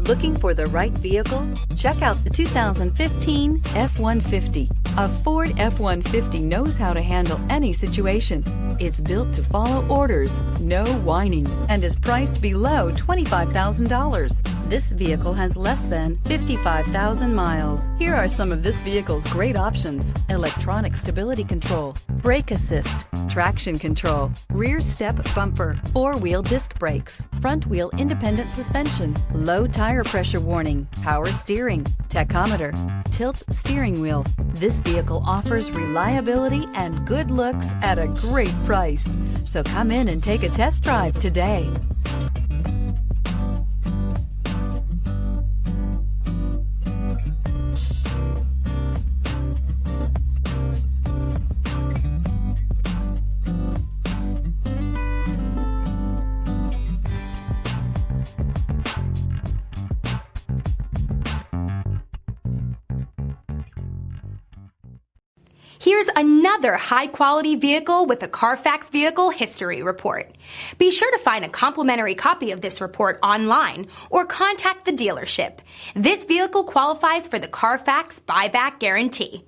Looking for the right vehicle? Check out the 2015 F-150. A Ford F-150 knows how to handle any situation. It's built to follow orders, no whining, and is priced below $25,000. This vehicle has less than 55,000 miles. Here are some of this vehicle's great options: electronic stability control, brake assist, traction control, rear step bumper, four-wheel disc brakes, front-wheel independent suspension, low tire pressure warning, power steering, tachometer, tilt steering wheel. This vehicle offers reliability and good looks at a great price. So come in and take a test drive today. Here's another high-quality vehicle with a Carfax Vehicle History Report. Be sure to find a complimentary copy of this report online or contact the dealership. This vehicle qualifies for the Carfax Buyback Guarantee.